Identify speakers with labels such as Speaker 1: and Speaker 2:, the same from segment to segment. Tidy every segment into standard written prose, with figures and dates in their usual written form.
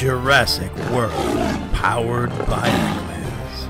Speaker 1: Jurassic World, powered by Akliz.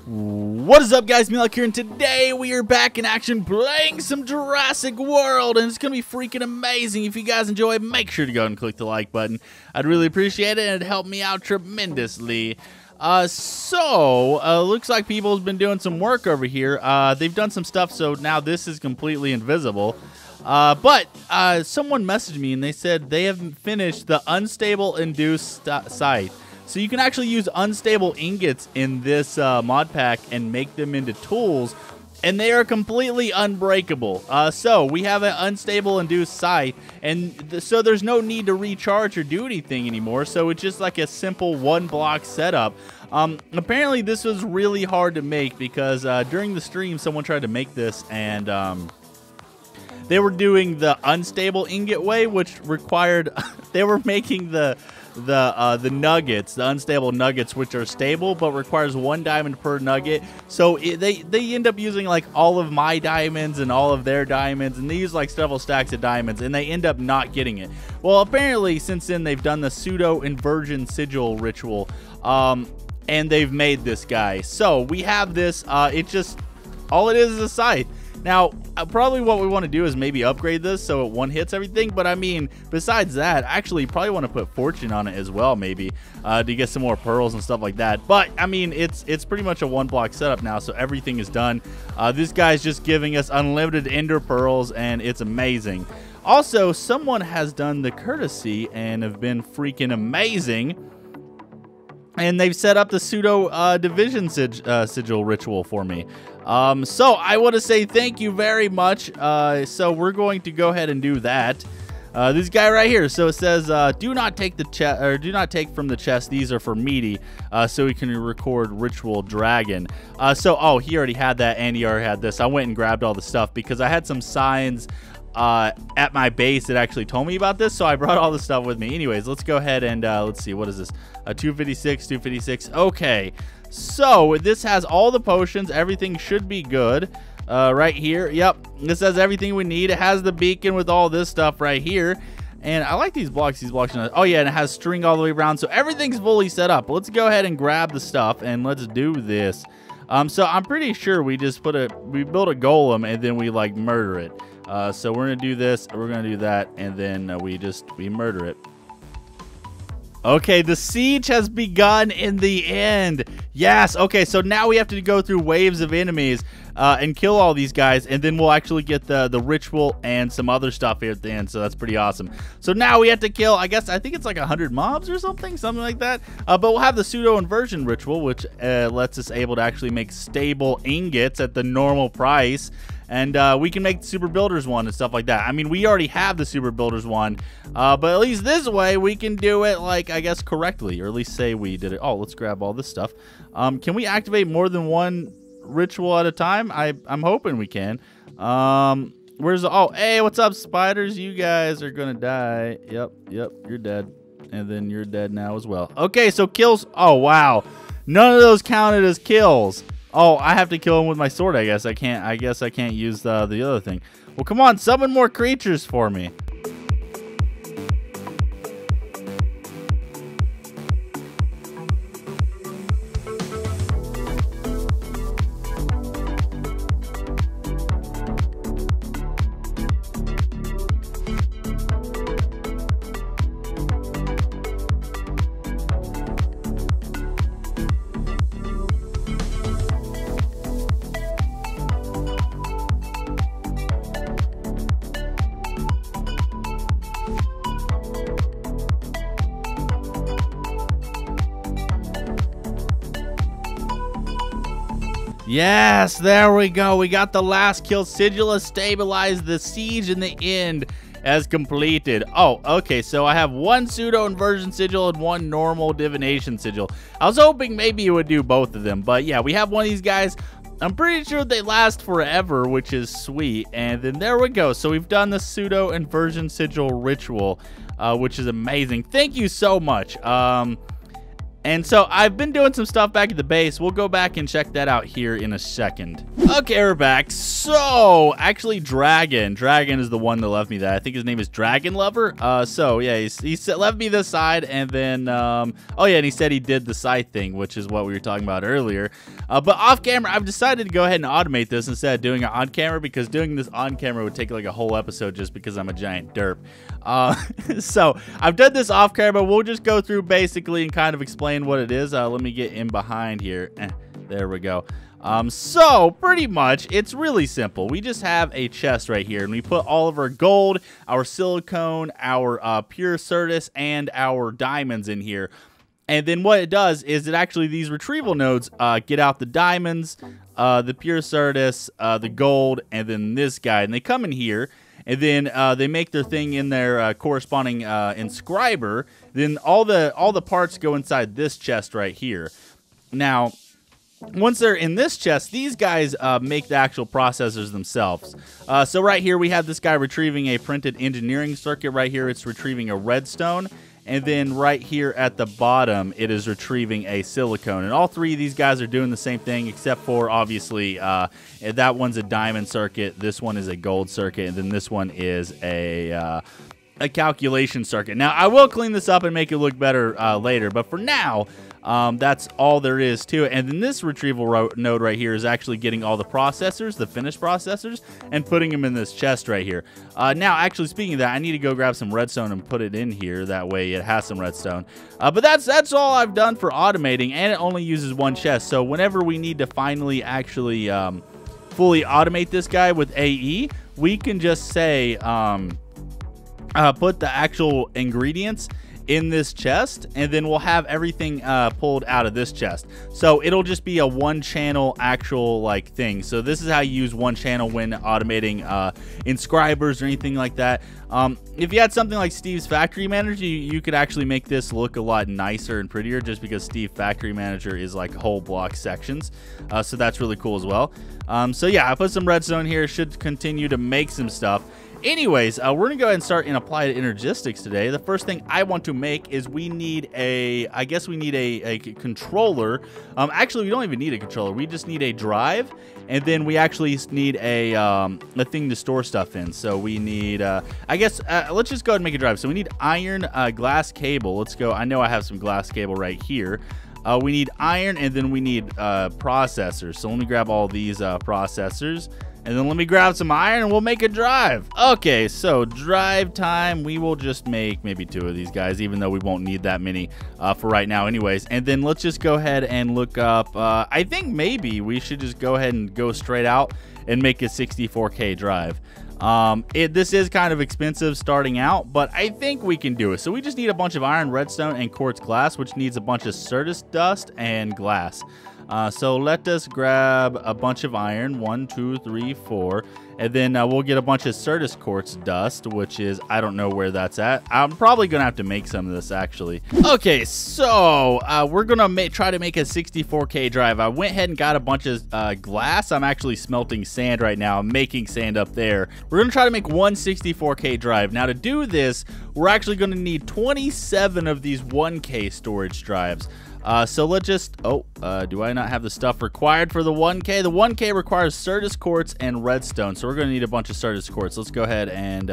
Speaker 1: What is up, guys? Milk here, and today we are back in action playing some Jurassic World, and it's going to be freaking amazing. If you guys enjoy, make sure to go and click the like button. I'd really appreciate it, and it'd help me out tremendously. Looks like people have been doing some work over here. They've done some stuff, so now this is completely invisible. Someone messaged me and they said they have finished the unstable induced scythe. So you can actually use unstable ingots in this mod pack and make them into tools, and they are completely unbreakable. So we have an unstable induced scythe, and so there's no need to recharge or do anything anymore. So it's just like a simple one block setup. Apparently this was really hard to make because during the stream someone tried to make this, and they were doing the unstable ingot way, which required they were making the nuggets, the unstable nuggets, which are stable but requires 1 diamond per nugget. So they end up using like all of my diamonds and all of their diamonds, and they use like several stacks of diamonds, and they end up not getting it. Well, apparently since then they've done the Pseudo Inversion Sigil ritual, and they've made this guy. So we have this. It just all it is a scythe. Now, probably what we want to do is maybe upgrade this so it one-hits everything. But, I mean, besides that, actually, you probably want to put Fortune on it as well, maybe, to get some more pearls and stuff like that. But, I mean, it's pretty much a one-block setup now, so everything is done. This guy's just giving us unlimited ender pearls, and it's amazing. Also, someone has done the courtesy and have been freaking amazing. And they've set up the Pseudo Division Sigil ritual for me. So I want to say thank you very much. So we're going to go ahead and do that. This guy right here. So it says, do not take the chest, or do not take from the chest. These are for meaty. So we can record Ritual Dragon. Oh, he already had that, and he already had this. I went and grabbed all the stuff because I had some signs at my base that actually told me about this, so I brought all the stuff with me. Anyways, let's go ahead and let's see, what is this? 256, 256. Okay, so this has all the potions. Everything should be good right here. Yep, this has everything we need. It has the beacon with all this stuff right here, and I like these blocks. Oh yeah, and it has string all the way around, so everything's fully set up. Let's go ahead and grab the stuff and let's do this. So I'm pretty sure we just built a golem and then we like murder it. So we're gonna do this, we're gonna do that, and then we murder it. Okay, the siege has begun in the end. Yes. Okay, so now we have to go through waves of enemies and kill all these guys, and then we'll actually get the ritual and some other stuff here at the end. So that's pretty awesome. So now we have to kill, I think it's like 100 mobs or something like that. But we'll have the Pseudo Inversion ritual, which lets us able to actually make stable ingots at the normal price. And we can make the Super Builders one and stuff like that. I mean, we already have the Super Builders one, but at least this way we can do it, like, I guess, correctly, or at least say we did it. Oh, let's grab all this stuff. Can we activate more than one ritual at a time? I'm hoping we can. Where's the... Oh, hey, what's up, spiders? You guys are gonna die. Yep, you're dead. And then you're dead now as well. Okay, so kills... Oh, wow. None of those counted as kills. Oh, I have to kill him with my sword, I guess. I can't use the other thing. Well, come on, summon more creatures for me. Yes, there we go. We got the last kill. Sigil has stabilized. The siege in the end has completed. Oh, okay. So I have 1 Pseudo Inversion Sigil and 1 normal Divination Sigil. I was hoping maybe it would do both of them. But yeah, we have one of these guys. I'm pretty sure they last forever, which is sweet. And then there we go. So we've done the Pseudo Inversion Sigil ritual, which is amazing. Thank you so much. And so I've been doing some stuff back at the base. We'll go back and check that out here in a second. Okay, we're back. So actually Dragon is the one that left me that. I think his name is Dragon Lover. So yeah, he left me this side, and then oh yeah, and he said he did the scythe thing, which is what we were talking about earlier. But off camera, I've decided to go ahead and automate this instead of doing it on camera, because doing this on camera would take like a whole episode just because I'm a giant derp. So I've done this off camera. We'll just go through basically and kind of explain what it is. Let me get in behind here. There we go. So pretty much it's really simple. We just have a chest right here, and we put all of our gold, our silicone, our pure Certus, and our diamonds in here. And then what it does is it actually, these retrieval nodes get out the diamonds, the pure Certus, the gold, and then this guy, and they come in here. And then they make their thing in their corresponding inscriber. Then all the parts go inside this chest right here. Now, once they're in this chest, these guys make the actual processors themselves. So right here we have this guy retrieving a printed engineering circuit. Right here it's retrieving a redstone. And then right here at the bottom, it is retrieving a silicone. And all three of these guys are doing the same thing, except for, obviously, that one's a diamond circuit, this one is a gold circuit, and then this one is a calculation circuit. Now, I will clean this up and make it look better later, but for now, that's all there is to it. And then this retrieval node right here is actually getting all the processors, the finished processors, and putting them in this chest right here. Now, actually, speaking of that, I need to go grab some redstone and put it in here. That way it has some redstone. But that's all I've done for automating, and it only uses one chest. So whenever we need to finally actually fully automate this guy with AE, we can just say put the actual ingredients in this chest, and then we'll have everything pulled out of this chest. So it'll just be a one channel actual like thing. So this is how you use one channel when automating inscribers or anything like that. If you had something like Steve's Factory Manager, you could actually make this look a lot nicer and prettier, just because Steve Factory Manager is like whole block sections. So that's really cool as well. So yeah, I put some redstone here. Should continue to make some stuff. Anyways, we're going to go ahead and start and apply to Energistics today. The first thing I want to make is we need I guess we need a controller. Actually, we don't even need a controller. We just need a drive, and then we actually need a thing to store stuff in. So we need, I guess, let's just go ahead and make a drive. So we need iron, glass cable. Let's go. I know I have some glass cable right here. We need iron, and then we need processors. So let me grab all these processors. And then let me grab some iron and we'll make a drive. Okay, so drive time. We will just make maybe 2 of these guys, even though we won't need that many for right now anyways. And then let's just go ahead and look up. I think maybe we should just go ahead and go straight out and make a 64K drive. This is kind of expensive starting out, but I think we can do it. So we just need a bunch of iron, redstone, and quartz glass, which needs a bunch of Certus dust and glass. So let us grab a bunch of iron, 1, 2, 3, 4, and then we'll get a bunch of Certus quartz dust, which is, I don't know where that's at. I'm probably gonna have to make some of this actually. Okay, so we're gonna try to make a 64K drive. I went ahead and got a bunch of glass. I'm actually smelting sand right now. I'm making sand up there. We're gonna try to make one 64K drive. Now to do this, we're actually gonna need 27 of these 1K storage drives. So let's just, do I not have the stuff required for the 1K? The 1K requires Certus quartz and redstone, so we're going to need a bunch of Certus quartz. Let's go ahead and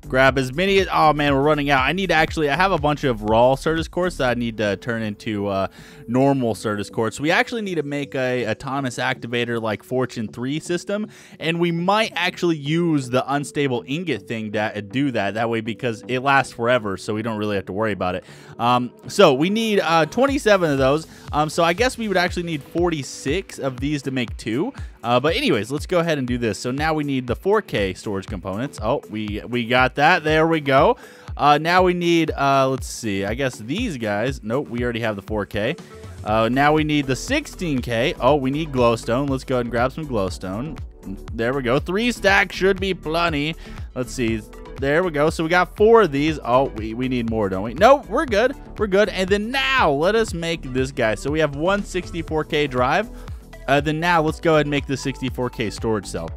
Speaker 1: grab as many as, oh man, we're running out. I need to actually, I have a bunch of raw Certus quartz that I need to turn into normal Certus quartz. We actually need to make a autonomous activator like Fortune 3 system, and we might actually use the unstable ingot thing to do that way, because it lasts forever, so we don't really have to worry about it. So we need 27 of those. So I guess we would actually need 46 of these to make 2. But anyways, let's go ahead and do this. So now we need the 4K storage components. Oh, we got that. There we go. Now we need, let's see, I guess these guys. Nope, we already have the 4K. Now we need the 16K. Oh, we need glowstone. Let's go ahead and grab some glowstone. There we go. 3 stacks should be plenty. Let's see. There we go. So we got 4 of these. Oh, we need more, don't we? No, we're good. We're good. And then now let us make this guy. So we have one 64K drive. Then now let's go ahead and make the 64K storage cell.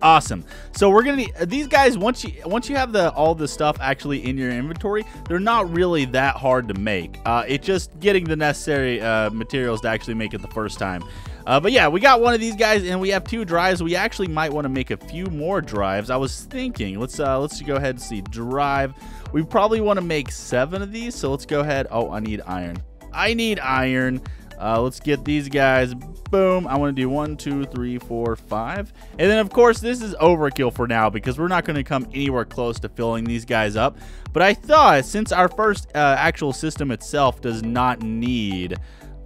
Speaker 1: Awesome. So we're gonna need these guys. Once you have all the stuff actually in your inventory, they're not really that hard to make. It's just getting the necessary materials to actually make it the first time. But yeah, we got one of these guys, and we have 2 drives. We actually might want to make a few more drives. I was thinking, let's go ahead and see drive. We probably want to make 7 of these. So let's go ahead. Oh, I need iron. I need iron. Let's get these guys. Boom. I want to do 1, 2, 3, 4, 5. And then, of course, this is overkill for now because we're not going to come anywhere close to filling these guys up. But I thought since our first actual system itself does not need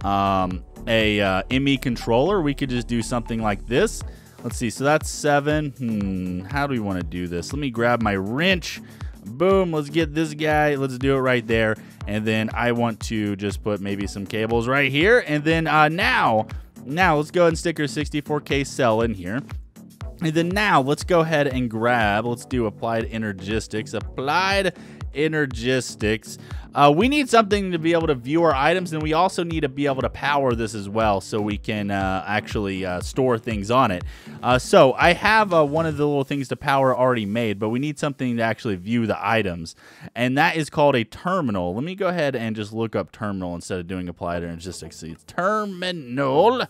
Speaker 1: a ME controller, we could just do something like this. Let's see. So that's 7. How do we want to do this? Let me grab my wrench. Boom. Let's get this guy. Let's do it right there. And then I want to just put maybe some cables right here. And then now let's go ahead and stick our 64K cell in here. And then now let's go ahead and grab, let's do applied energistics. We need something to be able to view our items, and we also need to be able to power this as well so we can actually store things on it. So I have one of the little things to power already made, but we need something to actually view the items, and that is called a terminal. Let me go ahead and just look up terminal instead of doing applied energistics. See, it's terminal.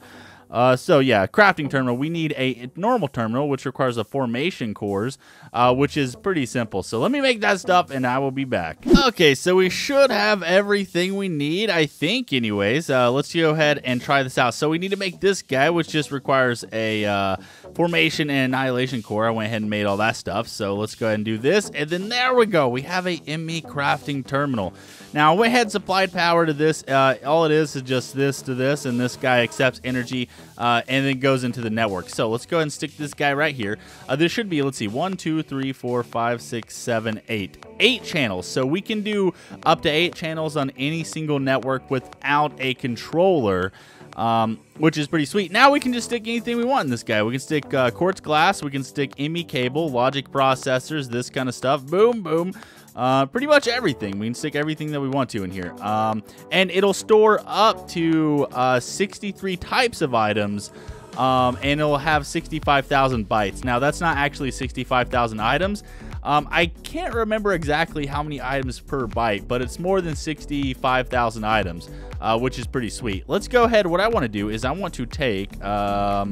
Speaker 1: So yeah, crafting terminal. We need a normal terminal, which requires a formation cores, which is pretty simple. So let me make that stuff, and I will be back. Okay, so we should have everything we need, I think. Anyways, let's go ahead and try this out. So we need to make this guy, which just requires a formation and annihilation core. I went ahead and made all that stuff. So let's go ahead and do this, and then there we go. We have a ME crafting terminal. Now, I went ahead and supplied power to this. All it is just this to this, and this guy accepts energy and then goes into the network. So let's go ahead and stick this guy right here. There should be, let's see, 1, 2, 3, 4, 5, 6, 7, 8. 8 channels. So we can do up to 8 channels on any single network without a controller, which is pretty sweet. Now we can just stick anything we want in this guy. We can stick quartz glass. We can stick ME cable, logic processors, this kind of stuff. Boom, boom. Pretty much everything. We can stick everything that we want to in here. And it'll store up to 63 types of items, and it'll have 65,000 bytes. Now, that's not actually 65,000 items. I can't remember exactly how many items per byte, but it's more than 65,000 items, which is pretty sweet. Let's go ahead. What I want to do is I want to take this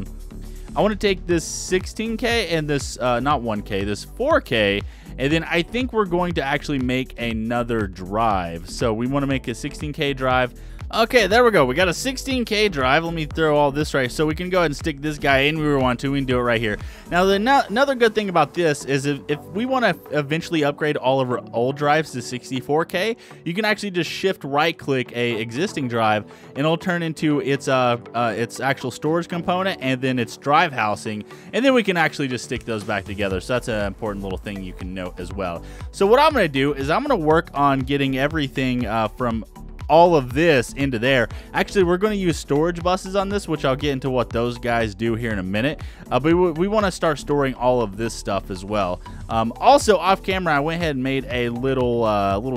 Speaker 1: 16K and this, not 1K, this 4K, and then I think we're going to actually make another drive. So we want to make a 16K drive. Okay, there we go. We got a 16K drive. Let me throw all this right. So we can go ahead and stick this guy in where we want to. We can do it right here. Now, another good thing about this is if we want to eventually upgrade all of our old drives to 64K, you can actually just shift right-click a existing drive, and it'll turn into its actual storage component and then its drive housing, and then we can actually just stick those back together. So that's an important little thing you can note as well. So what I'm going to do is I'm going to work on getting everything from all of this into there. Actually, we're going to use storage buses on this, which I'll get into what those guys do here in a minute. But we want to start storing all of this stuff as well. Also, off camera, I went ahead and made a little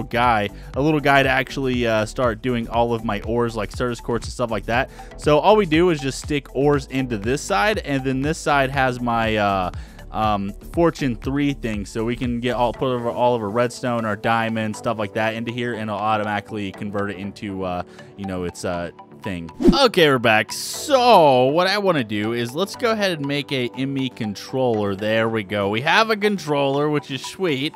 Speaker 1: guy to actually start doing all of my ores, like service quartz and stuff like that. So all we do is just stick ores into this side, and then this side has my fortune 3 thing, so we can get all of our redstone, our diamond, stuff like that into here, and it'll automatically convert it into its thing. Okay, we're back. So what I want to do is let's go ahead and make a ME controller. There we go. We have a controller, which is sweet.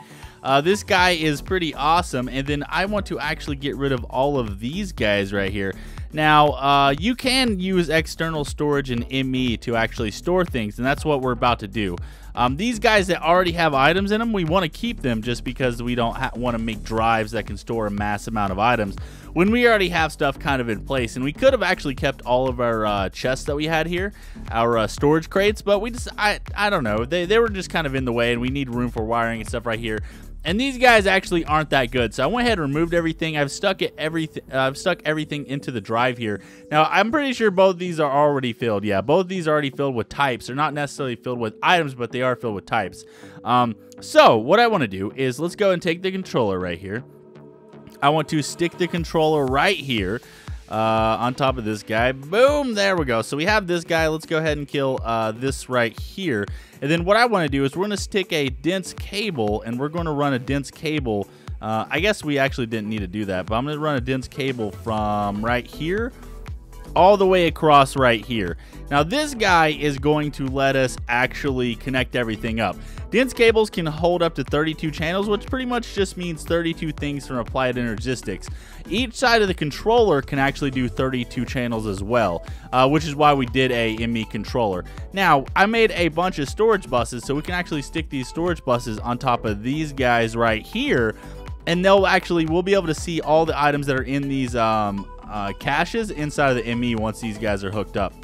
Speaker 1: This guy is pretty awesome, and then I want to actually get rid of all of these guys right here. Now, you can use external storage in ME to actually store things, and that's what we're about to do. These guys that already have items in them, we want to keep them just because we don't want to make drives that can store a mass amount of items when we already have stuff kind of in place. And we could have actually kept all of our chests that we had here, our storage crates, but we just, I don't know, they were just kind of in the way, and we need room for wiring and stuff right here. And these guys actually aren't that good, so I went ahead and removed everything. I've stuck everything into the drive here. Now, I'm pretty sure both of these are already filled. Yeah, both of these are already filled with types. They're not necessarily filled with items, but they are filled with types. So what I want to do is let's go and take the controller right here. I want to stick the controller right here. on top of this guy. Boom, there we go. So we have this guy. Let's go ahead and kill this right here. And then what I want to do is we're going to stick a dense cable, and we're going to run a dense cable. I guess we actually didn't need to do that, but I'm going to run a dense cable from right here all the way across right here. Now this guy is going to let us actually connect everything up. Dense cables can hold up to 32 channels, which pretty much just means 32 things from Applied Energistics. Each side of the controller can actually do 32 channels as well, which is why we did a ME controller. Now, I made a bunch of storage buses, so we can actually stick these storage buses on top of these guys right here, and we'll be able to see all the items that are in these caches inside of the ME once these guys are hooked up.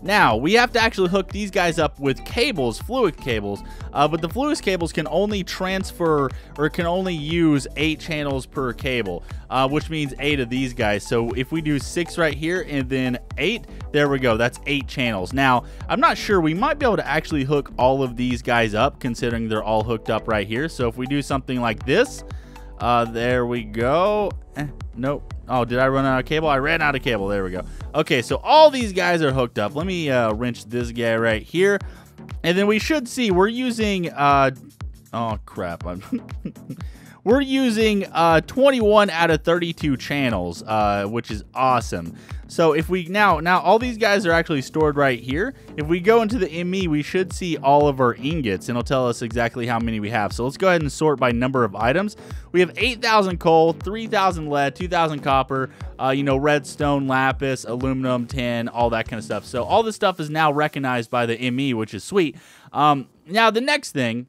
Speaker 1: Now, we have to actually hook these guys up with cables, fluid cables, but the fluid cables can only transfer or can only use 8 channels per cable, which means 8 of these guys. So if we do 6 right here and then 8, there we go. That's 8 channels. Now, I'm not sure. We might be able to actually hook all of these guys up considering they're all hooked up right here. So if we do something like this, there we go. Nope. Oh, did I run out of cable? I ran out of cable. There we go. Okay, so all these guys are hooked up. Let me wrench this guy right here. And then we should see we're using oh crap. We're using 21 out of 32 channels, which is awesome. So if we now all these guys are actually stored right here. If we go into the ME, we should see all of our ingots, and it'll tell us exactly how many we have. So let's go ahead and sort by number of items. We have 8,000 coal, 3,000 lead, 2,000 copper, redstone, lapis, aluminum, tin, all that kind of stuff. So all this stuff is now recognized by the ME, which is sweet. Now the next thing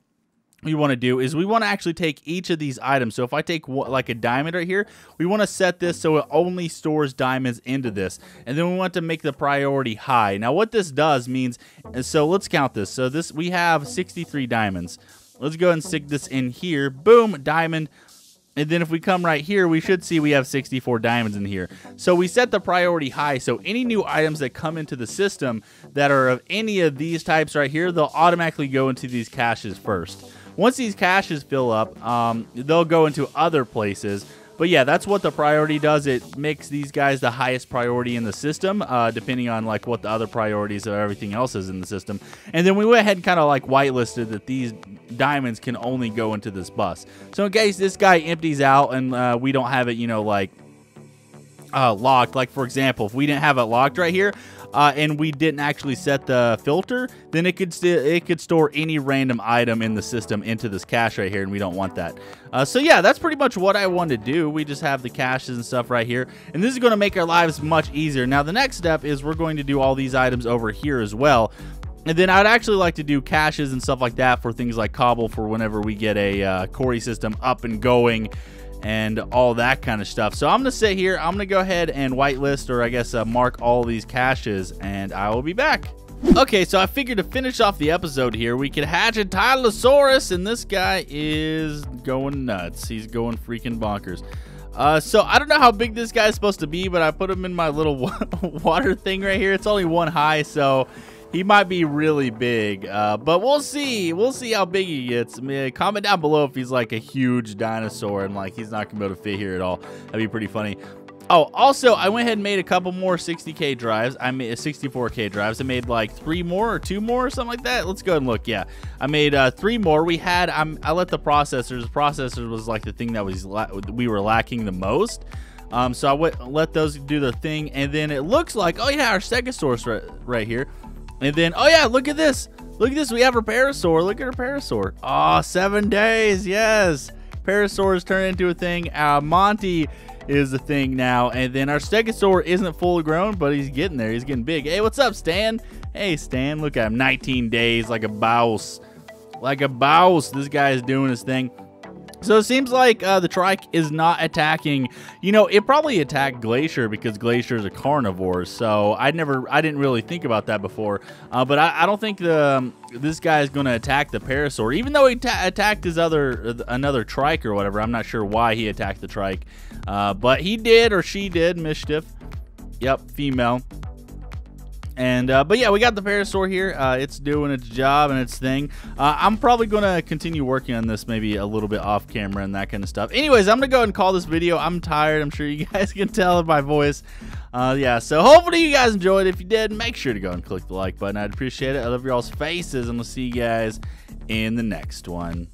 Speaker 1: we want to do is we want to actually take each of these items. So if I take like a diamond right here, we want to set this so it only stores diamonds into this, and then we want to make the priority high. Now what this does means, so let's count this. So we have 63 diamonds. Let's go ahead and stick this in here. Boom, diamond. And then if we come right here, we should see we have 64 diamonds in here. So we set the priority high, so any new items that come into the system that are of any of these types right here, they'll automatically go into these caches first. Once these caches fill up, they'll go into other places. But yeah, that's what the priority does. It makes these guys the highest priority in the system, depending on like what the other priorities of everything else is in the system. And then we went ahead and kind of like whitelisted that these diamonds can only go into this bus. So in case this guy empties out and we don't have it, you know, like locked. Like for example, if we didn't have it locked right here, and we didn't actually set the filter, then it could store any random item in the system into this cache right here, and we don't want that. So yeah, that's pretty much what I wanted to do. We just have the caches and stuff right here, and this is going to make our lives much easier. Now the next step is we're going to do all these items over here as well. And then I'd actually like to do caches and stuff like that for things like cobble for whenever we get a quarry system up and going and all that kind of stuff. So I'm going to sit here. I'm going to go ahead and whitelist, or I guess mark all these caches, and I will be back. Okay, so I figured to finish off the episode here, we could hatch a Tylosaurus, and this guy is going nuts. He's going freaking bonkers. So I don't know how big this guy's supposed to be, but I put him in my little water thing right here. It's only 1 high, so he might be really big, but we'll see. We'll see how big he gets. I mean, comment down below if he's like a huge dinosaur and like he's not gonna be able to fit here at all. That'd be pretty funny. Oh, also, I went ahead and made a couple more 60K drives. I made 64K drives. I made like 3 more or 2 more or something like that. Let's go ahead and look. Yeah, I made 3 more. We had I let the processors was like the thing that we were lacking the most. So I let those do their thing, and then it looks like, oh yeah, our Stegosaurus right here. And then, oh yeah, look at this. Look at this. We have our Parasaur. Look at our Parasaur. Oh, 7 days. Yes. Parasaur has turned into a thing. Monty is a thing now. And then our Stegosaur isn't full grown, but he's getting there. He's getting big. Hey, what's up, Stan? Hey, Stan. Look at him. 19 days like a bouse. Like a bouse. This guy is doing his thing. So it seems like the trike is not attacking. You know, it probably attacked Glacier because Glacier is a carnivore. So I didn't really think about that before. But I don't think this guy is going to attack the Parasaur, even though he attacked his another trike or whatever. I'm not sure why he attacked the trike, but he did, or she did. Mischief. Yep, female. And but yeah, we got the Parasaur here. It's doing its job and its thing. I'm probably gonna continue working on this maybe a little bit off camera and that kind of stuff. Anyways, I'm gonna go ahead and call this video. I'm tired. I'm sure you guys can tell in my voice. Yeah, so hopefully you guys enjoyed. If you did, make sure to go and click the like button. I'd appreciate it. I love your all's faces, and we'll see you guys in the next one.